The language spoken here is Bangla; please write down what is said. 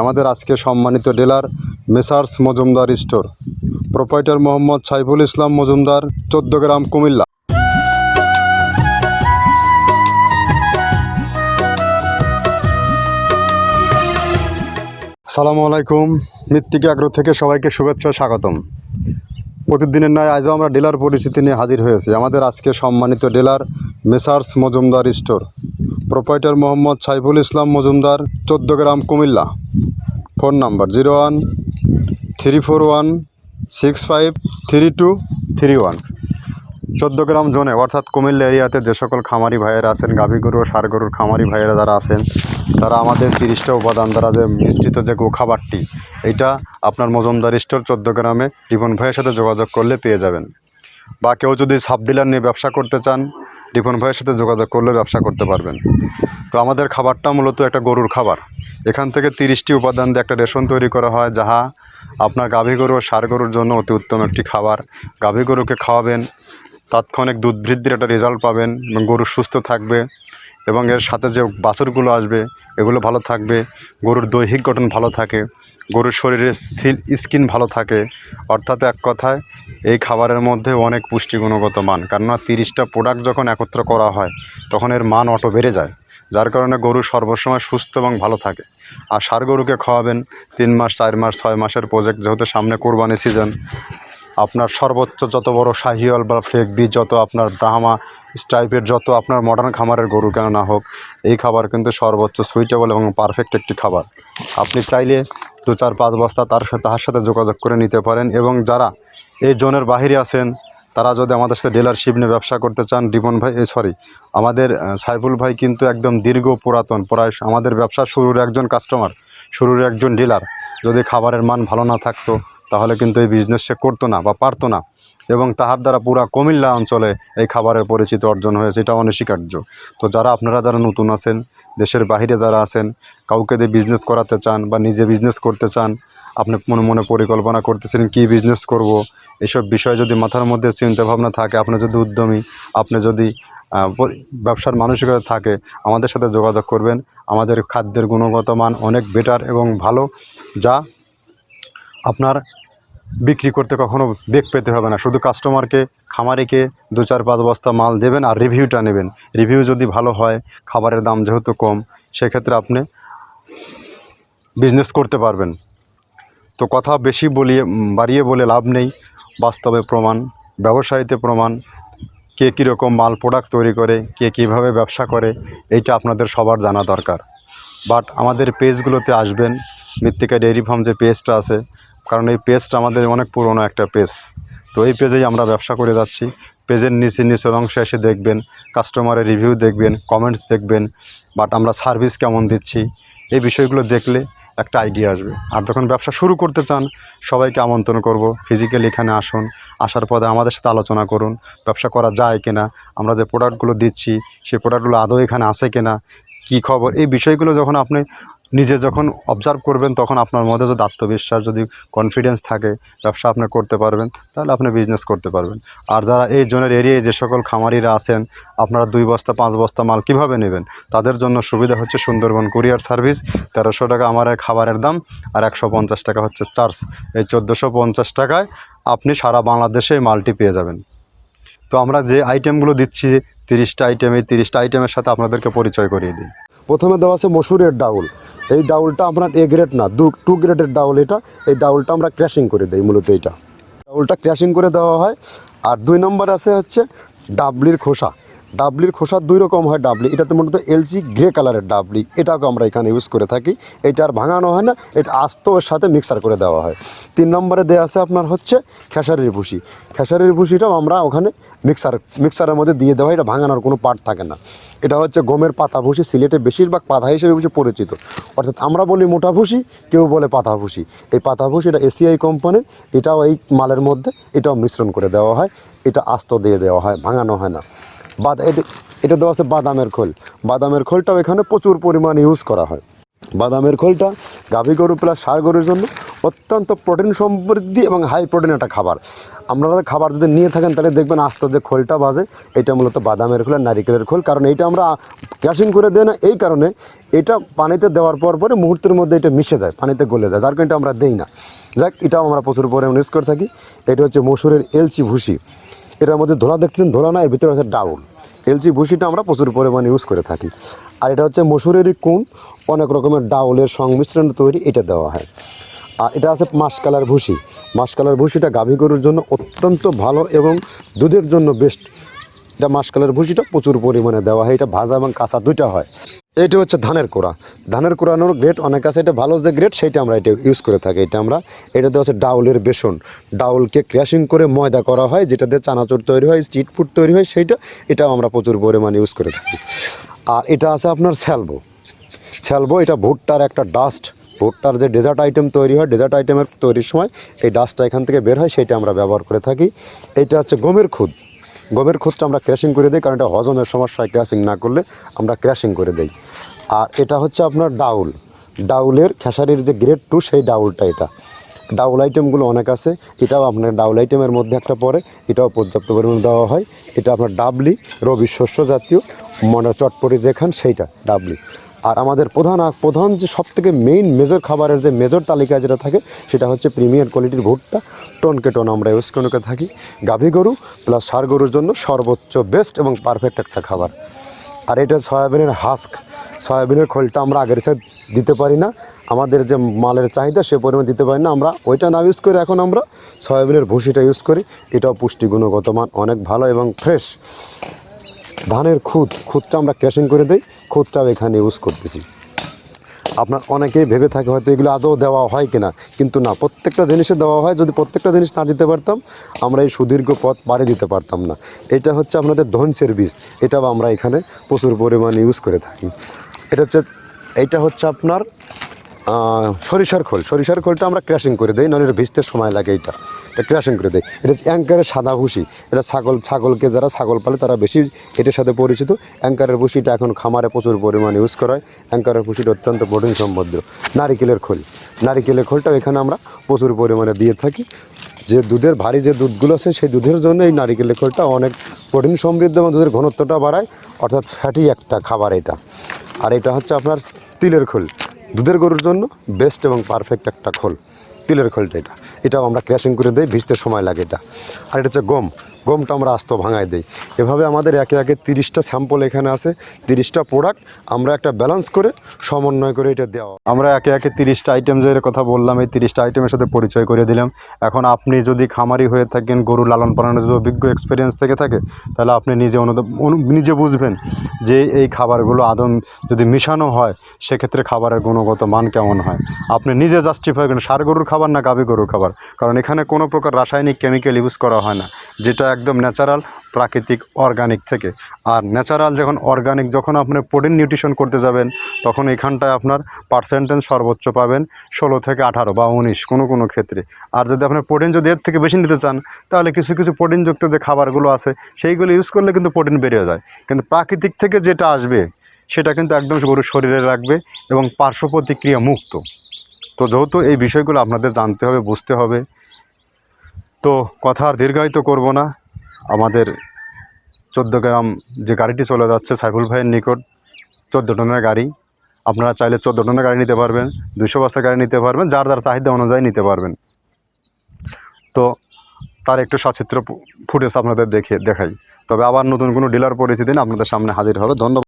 আমাদের আজকে সম্মানিত dealer Messrs Majumdar store, proprietor Mohammad Saiful Islam Majumdar, 14 গ্রাম, কুমিল্লা। আসসালামু আলাইকুম। মৃত্তিকা আগ্রহ থেকে সবাইকে শুভেচ্ছা, স্বাগতম। প্রতিদিনের ন্যায় আজও আমরা ডিলার পরিচিতি নিয়ে হাজির হয়েছি। আমাদের আজকে সম্মানিত dealer Messrs Majumdar store, proprietor Mohammad Saiful Islam Majumdar, 14 গ্রাম, কুমিল্লা। Phone number 013416532331। 14 গ্রাম জোনে অর্থাৎ কুমিল্লা এরিয়াতে যে সকল খামারি ভাইয়েরা আছেন, গাভী গরু ও ষাঁড় গরুর খামারি ভাইয়েরা যারা আছেন, তারা আমাদের 30টা উপাদান দ্বারা যে মিশ্রিত যে গো খাবারটি, এইটা আপনার মজুমদার স্টোর 14 গ্রামে রিপন ভাইয়ের সাথে যোগাযোগ করলে পেয়ে যাবেন। বা কেউ যদি সাব ডিলার নিয়ে ব্যবসা করতে চান, রিপন ভাইয়ের সাথে যোগাযোগ করলে ব্যবসা করতে পারবেন। তো আমাদের খাবারটা মূলত একটা গরুর খাবার। এখান থেকে 30টি উপাদান দিয়ে একটা রেশন তৈরি করা হয়, যাহা আপনার গাভী গরু ও ষাঁড় গরুর জন্য অতি উত্তম একটি খাবার। গাভী গরুকে খাওয়াবেন, তাৎক্ষণিক দুধ বৃদ্ধির একটা রেজাল্ট পাবেন এবং গরু সুস্থ থাকবে এবং এর সাথে যে বাছুরগুলো আসবে এগুলো ভালো থাকবে। গরুর দৈহিক গঠন ভালো থাকে, গরুর শরীরে স্কিন ভালো থাকে। অর্থাৎ এক কথায় এই খাবারের মধ্যে অনেক পুষ্টিগুণগত মান, কেননা 30টা প্রোডাক্ট যখন একত্র করা হয় তখন এর মান অটো বেড়ে যায়, যার কারণে গরু সর্বসময় সুস্থ এবং ভালো থাকে। আর ষাঁড় গরুকে খাওয়াবেন 3 মাস, 4 মাস, 6 মাসের প্রজেক্ট, যেহেতু সামনে কোরবানি সিজন। আপনার সর্বোচ্চ যত বড় শাহিওয়াল বা ফ্লেগবি, যত আপনার ব্রাহ্মা স্টাইপের, যত আপনার মডার্ন খামারের গরু কেন না হোক, এই খাবার কিন্তু সর্বোচ্চ সুইটেবল এবং পারফেক্ট একটি খাবার। আপনি চাইলে 2-4-5 বস্তা তার সাথে যোগাযোগ করে নিতে পারেন। এবং যারা এই জোনের বাহিরে আছেন, তারা যদি আমাদের সাথে ডিলারশিপ নিয়ে ব্যবসা করতে চান, রিপন ভাই আমাদের সাইফুল ভাই কিন্তু একদম দীর্ঘ পুরাতন, প্রায় আমাদের ব্যবসা শুরুর একজন কাস্টমার, শুরুর একজন ডিলার। যদি খাবারের মান ভালো না থাকতো তাহলে কিন্তু এই বিজনেস সে করতো না বা পারতো না, এবং তাহার দ্বারা পুরা কুমিল্লা অঞ্চলে এই খাবারের পরিচিতি অর্জন হয়েছে, এটা অনস্বীকার্য। তো আপনারা যারা নতুন আছেন, দেশের বাইরে যারা আছেন, কাউকে দিয়ে বিজনেস করাতে চান বা নিজে বিজনেস করতে চান, আপনি মনে মনে পরিকল্পনা করতেছেন কী বিজনেস করব, এসব বিষয় যদি মাথার মধ্যে চিন্তাভাবনা থাকে, আপনি যদি উদ্যমী, আপনি যদি ব্যবসার মানসিকতা থাকে, আমাদের সাথে যোগাযোগ করবেন। আমাদের খাদ্যের গুণগত মান অনেক বেটার এবং ভালো, যা আপনার বিক্রি করতে কখনো বেগ পেতে হবে না। শুধু কাস্টমারকে, খামারিকে 2-4-5 বস্তা মাল দেবেন আর রিভিউটা নেবেন। রিভিউ যদি ভালো হয়, খাবারের দাম যেহেতু কম, সেক্ষেত্রে আপনি বিজনেস করতে পারবেন। তো কথা বেশি বাড়িয়ে বলে লাভ নেই, বাস্তবে প্রমাণ, ব্যবসায়ীতে প্রমাণ, কে কীরকম মাল প্রোডাক্ট তৈরি করে, কে কীভাবে ব্যবসা করে, এইটা আপনাদের সবার জানা দরকার। বাট আমাদের পেজগুলোতে আসবেন, মৃত্তিকা ডেইরি ফার্ম যে পেজটা আছে, কারণ এই পেজটা আমাদের অনেক পুরনো একটা পেজ। তো এই পেজেই আমরা ব্যবসা করে যাচ্ছি। পেজের নিচের অংশে এসে দেখবেন, কাস্টমারের রিভিউ দেখবেন, কমেন্টস দেখবেন, বাট আমরা সার্ভিস কেমন দিচ্ছি, এই বিষয়গুলো দেখলে একটা আইডিয়া আসবে। আর যখন ব্যবসা শুরু করতে চান, সবাইকে আমন্ত্রণ করব, ফিজিক্যালি এখানে আসুন। আসার পরে আমাদের সাথে আলোচনা করুন, ব্যবসা করা যায় কিনা, আমরা যে প্রোডাক্টগুলো দিচ্ছি সেই প্রোডাক্টগুলো আদৌ এখানে আসে কিনা, কী খবর, এই বিষয়গুলো যখন আপনি নিজে অবজার্ভ করবেন, তখন আপনার মধ্যে যদি আত্মবিশ্বাস, যদি কনফিডেন্স থাকে, ব্যবসা আপনি করতে পারবেন, তাহলে আপনি বিজনেস করতে পারবেন। আর যারা এই জোনের এরিয়ায় যে সকল খামারিরা আছেন, আপনারা 2 বস্তা 5 বস্তা মাল কীভাবে নেবেন, তাদের জন্য সুবিধা হচ্ছে সুন্দরবন কুরিয়ার সার্ভিস। 1300 টাকা আমার খাবারের দাম, আর 150 টাকা হচ্ছে চার্জ। এই 1450 টাকায় আপনি সারা বাংলাদেশে এই মালটি পেয়ে যাবেন। তো আমরা যে আইটেমগুলো দিচ্ছি, 30টা আইটেম, এই 30টা আইটেমের সাথে আপনাদেরকে পরিচয় করিয়ে দিই। প্রথমে দেওয়া আছে মসুরের ডাউল। এই ডাউলটা আপনার এ গ্রেড না, 2 গ্রেডের ডাউল এটা। এই ডাউলটা আমরা ক্র্যাশিং করে দিই, মূলত এইটা ডাউলটা ক্র্যাশিং করে দেওয়া হয়। আর 2 নম্বর আছে হচ্ছে ডাবলির খোসা। ডাবলির খোসা 2 রকম হয় ডাবলি, এটাতে মূলত এলসি গ্রে কালারের ডাবলি, এটাকে আমরা এখানে ইউজ করে থাকি। এটা আর ভাঙানো হয় না, এটা আস্ত ওর সাথে মিক্সার করে দেওয়া হয়। 3 নম্বরে দেওয়া আছে আপনার হচ্ছে খেসারির ভুসি। খেসারির ভুসিটাও আমরা ওখানে মিক্সারের মধ্যে দিয়ে দেওয়া হয়, এটা ভাঙানোর কোনো পার্ট থাকে না। এটা হচ্ছে গমের পাতা ভুসি, সিলেটে বেশিরভাগ পাতা হিসেবে পরিচিত। অর্থাৎ আমরা বলি মোটা ভুসি, কেউ বলে পাতা ভুসি। এই পাতা ভুসি এটা এসিআই কোম্পানির, এটাও এই মালের মধ্যে এটাও মিশ্রণ করে দেওয়া হয়, এটা আস্ত দিয়ে দেওয়া হয়, ভাঙানো হয় না। এটা দেওয়া আছে বাদামের খোল। বাদামের খোলটাও এখানে প্রচুর পরিমাণ ইউজ করা হয়। বাদামের খোলটা গাভী গরু প্লাস ষাঁড় গরুর জন্য অত্যন্ত প্রোটিন সমৃদ্ধি এবং হাই প্রোটিন একটা খাবার। আপনারা খাবার যদি নিয়ে থাকেন তাহলে দেখবেন আস্তে যে খোলটা বাজে, এটা মূলত বাদামের খোল আর নারিকেলের খোল। কারণ এইটা আমরা ক্র্যাশিং করে দেয় না, এই কারণে এটা পানিতে দেওয়ার পরে মুহূর্তের মধ্যে এটা মিশে যায়, পানিতে গলে যায়, যার কারণে এটা আমরা দেই না। যাক, এটাও আমরা প্রচুর পরিমাণে ইউজ করে থাকি। এটা হচ্ছে মসুরের এলচি ভুসি, এটার মধ্যে ধোলা দেখছেন, ধোলা না, এর ভিতরে হচ্ছে ডাউল। এলচি ভুসিটা আমরা প্রচুর পরিমাণে ইউজ করে থাকি। আর এটা হচ্ছে মসুরেরই কুন, অনেক রকমের ডাউলের সংমিশ্রণ তৈরি, এটা দেওয়া হয়। আর এটা আছে মাসকালার ভুসি। মাসকালার ভুসিটা গাভী গরুর জন্য অত্যন্ত ভালো এবং দুধের জন্য বেস্ট। এটা মাসকালার ভুসিটা প্রচুর পরিমাণে দেওয়া হয়, এটা ভাজা এবং কাঁচা দুইটা হয়। এটা হচ্ছে ধানের কোড়া। ধানের কোড়ানোর গ্রেড অনেক আছে, এটা ভালো যে গ্রেড সেইটা আমরা এটা ইউজ করে থাকি। এটাতে হচ্ছে ডাউলের বেসন, ডাউলকে ক্র্যাশিং করে ময়দা করা হয়, যেটা দিয়ে চানাচুর তৈরি হয়, স্ট্রিট ফুড তৈরি হয়, এটাও আমরা প্রচুর পরিমাণে ইউজ করে থাকি। আর এটা আছে আপনার স্যালবো, এটা ভুট্টার একটা ডাস্ট। ভুট্টার যে ডেজার্ট আইটেম তৈরি হয়, ডেজার্ট আইটেমের তৈরির সময় এই ডাস্টটা এখান থেকে বের হয়, সেটা আমরা ব্যবহার করে থাকি। এটা হচ্ছে গমের খুদটা আমরা ক্র্যাশিং করে দিই, কারণ এটা হজমের সমস্যায় ক্র্যাশিং না করলে আমরা ক্র্যাশিং করে দিই। আর এটা হচ্ছে আপনার ডাউলের খেসারির যে গ্রেড 2, সেই ডাউলটা। এটা ডাউল আইটেমগুলো অনেক আছে, এটাও আপনার ডাউল আইটেমের মধ্যে একটা পড়ে, এটাও পর্যাপ্ত পরিমাণে দেওয়া হয়। এটা আপনার ডাবলি, রবি শস্য জাতীয়, চটপটি যেখান সেইটা ডাবলি। আর আমাদের প্রধান যে সবথেকে মেজর খাবারের যে মেজর তালিকায় যেটা থাকে, সেটা হচ্ছে প্রিমিয়ার কোয়ালিটির ভুট্টা, টন আমরা ইউজ করে থাকি। গাভী গরু প্লাস ষাঁড় গরুর জন্য সর্বোচ্চ বেস্ট এবং পারফেক্ট একটা খাবার। আর এটা সয়াবিনের খোলটা আমরা আগের সাথে দিতে পারি না, আমাদের যে মালের চাহিদা সে পরিমাণ দিতে পারি না, আমরা ওইটা না ইউজ করে এখন আমরা সয়াবিনের ভুসিটা ইউজ করি। এটাও পুষ্টি গুণগত মান অনেক ভালো এবং ফ্রেশ। ধানের খুদটা আমরা ক্র্যাশিং করে দিই, খুদটাও এখানে ইউজ করতেছি। আপনার অনেকেই ভেবে থাকে হয়তো এগুলো আদৌ দেওয়া হয় কিনা, কিন্তু না, প্রত্যেকটা জিনিসে দেওয়া হয়। যদি প্রত্যেকটা জিনিস না দিতে পারতাম, আমরা এই সুদীর্ঘ পথ পাড়ি দিতে পারতাম না। এটা হচ্ছে আপনাদের ধনচের বীজ, এটাও আমরা এখানে প্রচুর পরিমাণে ইউজ করে থাকি। এইটা হচ্ছে আপনার সরিষার খোলটা আমরা ক্র্যাশিং করে দিই, নাহলে এটা ভিজতে সময় লাগে। এটা ক্র্যাশিং করে দেয়। এটা অ্যাঙ্কারের সাদা ভুসি, এটা ছাগলকে যারা ছাগল পালে তারা বেশি এটার সাথে পরিচিত। অ্যাঙ্কারের ভুসিটা এখন খামারে প্রচুর পরিমাণে ইউজ করা হয়। অ্যাঙ্কারের ভুসিটা অত্যন্ত প্রোটিন সমৃদ্ধ। নারিকেলের খোলটাও এখানে আমরা প্রচুর পরিমাণে দিয়ে থাকি। যে দুধের ভারী যে দুধগুলো আছে, সেই দুধের জন্য এই নারিকেলের খোলটা অনেক প্রোটিন সমৃদ্ধ এবং দুধের ঘনত্বটা বাড়ায়, অর্থাৎ ফ্যাটি একটা খাবার এটা। আর এটা হচ্ছে আপনার তিলের খোল, দুধের গরুর জন্য বেস্ট এবং পারফেক্ট একটা খোল, তিলের খোলটা। এটাও আমরা ক্র্যাশিং করে দিই, ভিজতে সময় লাগে এটা। আর এটা হচ্ছে গমটা আমরা আস্ত ভাঙায় দিই। এভাবে আমাদের একে 30টা স্যাম্পল এখানে আছে, 30টা প্রোডাক্ট আমরা একটা ব্যালেন্স করে সমন্বয় করে এটা দেওয়া। আমরা একে 30টা আইটেম যে কথা বললাম, এই 30টা আইটেমের সাথে পরিচয় করে দিলাম। এখন আপনি যদি খামারি হয়ে থাকেন, গরু লালন পালনের যদি অভিজ্ঞ এক্সপিরিয়েন্স থেকে থাকে, তাহলে আপনি নিজে বুঝবেন যে এই খাবারগুলো আদৌ যদি মিশানো হয়, সেক্ষেত্রে খাবারের গুণগত মান কেমন হয়। আপনি নিজে জাস্টিফাই করেন ষাঁড় গরুর খাবার না গাভী গরুর খাবার, কারণ এখানে কোনো প্রকার রাসায়নিক কেমিক্যাল ইউজ করা হয় না, যেটা একদম ন্যাচারাল, প্রাকৃতিক, অর্গানিক থেকে। আর ন্যাচারাল অর্গানিক যখন আপনি প্রোটিন নিউট্রিশন করতে যাবেন, তখন এখানটায় আপনার পার্সেন্টেজ সর্বোচ্চ পাবেন 16 থেকে 18 বা 19 কোনো ক্ষেত্রে। আর যদি আপনার প্রোটিন যদি এর থেকে বেশি নিতে চান, তাহলে কিছু প্রোটিনযুক্ত যে খাবারগুলো আছে সেইগুলো ইউজ করলে কিন্তু প্রোটিন বেড়ে যায়। কিন্তু প্রাকৃতিক থেকে যেটা আসবে সেটা কিন্তু একদম গরুর শরীরে রাখবে এবং পার্শ্ব প্রতিক্রিয়া মুক্ত। তো যেহেতু এই বিষয়গুলো আপনাদের জানতে হবে, বুঝতে হবে, তো কথা আর দীর্ঘায়িত করব না। আমাদের 14 গ্রাম যে গাড়িটি চলে যাচ্ছে সাইফুল ভাইয়ের নিকট, 14 টনের গাড়ি। আপনারা চাইলে 14 টনের গাড়ি নিতে পারবেন, 200 বস্তার গাড়ি নিতে পারবেন, যার চাহিদা অনুযায়ী নিতে পারবেন। তো তার একটু সচিত্র ফুটেজ আপনাদের দেখাই। তবে আবার নতুন কোনো ডিলার পরিচিতি দিন আপনাদের সামনে হাজির হবে। ধন্যবাদ।